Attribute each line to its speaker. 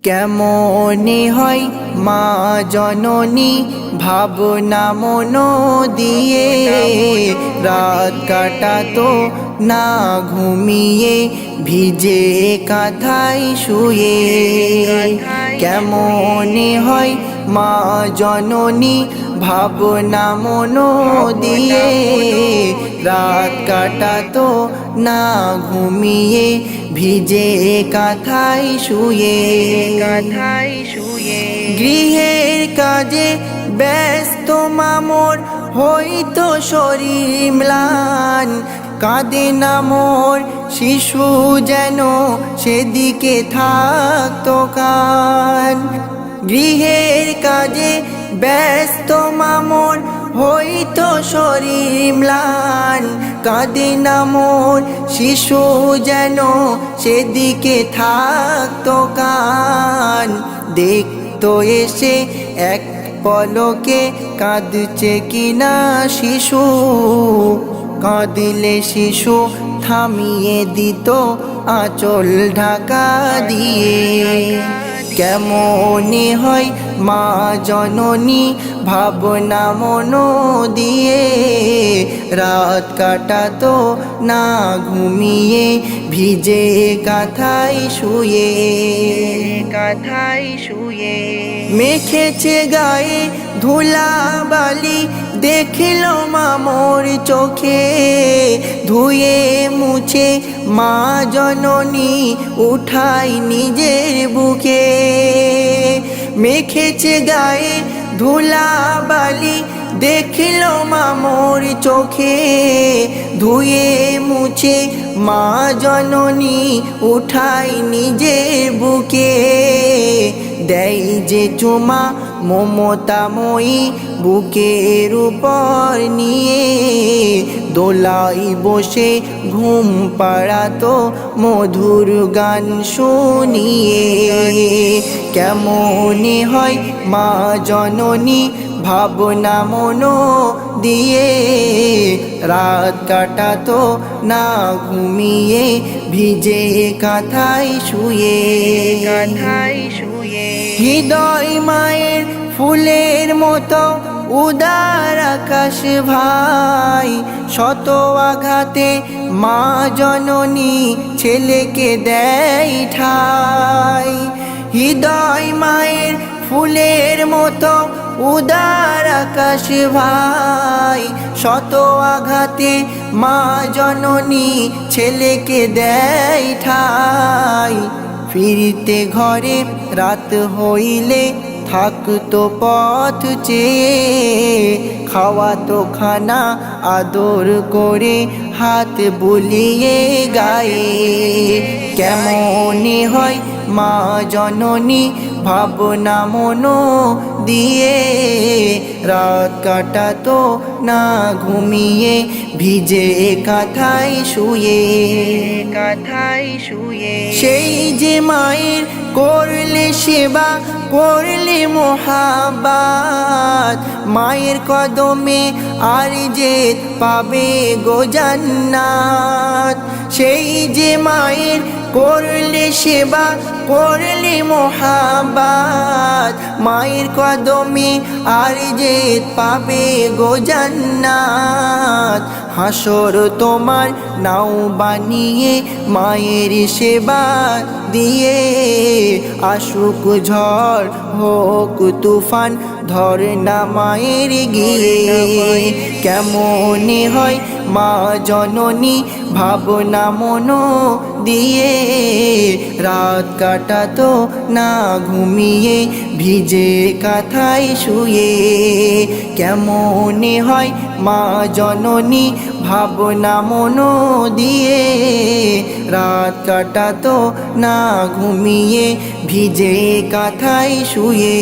Speaker 1: কেমনে হয় মা জননী ভাবনা মন দিয়ে রাত কাটাতো না ঘুমিয়ে ভিজে কাঁথায় শুয়ে। কেমনে হয় মা জননী ভাবনা মন দিয়ে রাত কাটাতো না ঘুমিয়ে ভিজে কাঁথায় শুয়ে। গৃহের কাজে ব্যস্ত মামোর হইতো শরীর ম্লান, কাঁদে না মোর শিশু যেন সেদিকে থাকতো কান। গৃহের কাজে ব্যস্ত মামোর হইতো শরীর ম্লান, কাঁদে না মোর শিশু যেন সেদিকে থাকতো কান। দেখতো এসে এক পলকে কাঁদছে কিনা শিশু, কাঁদিলে শিশু থামিয়ে দিত আঁচল ঢাকা দিয়ে। কেমনে হয় মা জননী ভাবনা মন দিয়ে রাত কাটাতো না ঘুমিয়ে ভিজে কাঁথায় শুয়ে। মেখেছে গায়ে ধুলা বালি দেখিল মামোর চোখে, ধুয়ে মুছে মা জননী উঠাই নিজের বুকে। মেখেছে গায়ে ধুলা বালি দেখিল মামোর চোখে, ধুয়ে মুছে মা জননী উঠাই নিজের বুকে। দেয় যে চুমা মমতাময়ী বুকের উপর নিয়ে, দোলাই বসে ঘুম পাড়াতো মধুর গান শুনিয়ে। কেমনে হয় মা জননী ভাবনা মন দিয়ে রাত কাটাতো না ঘুমিয়ে ভিজে কাঁথায় শুয়ে। হৃদয় মায়ের ফুলের মতো উদার আকাশ ভাই, শত আঘাতে মা জননী ছেলেকে দেয় ঠাই। হৃদয় মায়ের ফুলের মতো উদার আকাশ ভাই, শত আঘাতে মা জননী ছেলেকে দেয় ঠাই। ফিরতে ঘরে রাত হইলে থাকতো পথ চেয়ে, খাওয়াতো খানা আদর করে হাত বুলিয়ে গায়ে। কেমনে হয় মা জননী ভাবনা মন দিয়ে রাত কাটাতো না ঘুমিয়ে ভিজে কাঁথায় শুয়ে। সেই যে মায়ের করলে সেবা করলে মোহাব্বত, মায়ের কদমে আর যে পাবে গো জান্নাত। সেই যে মায়ের করলে সেবা করলে মোহাব্বত, মায়ের কদমে আর যে পাবে গো জান্নাত। হাসর তোমার নাও বানিয়ে মায়ের সেবা দিয়ে, আসুক ঝড় হোক তুফান ধরে না মায়ের গিয়ে। কেমনে হয় মা জননী ভাবনা মন দিয়ে রাত কাটাতো না ঘুমিয়ে ভিজে কাঁথায় শুয়ে। কেমনে হয় মা জননী ভাবনা মন দিয়ে রাত কাটাতো না ঘুমিয়ে ভিজে কাঁথায় শুয়ে।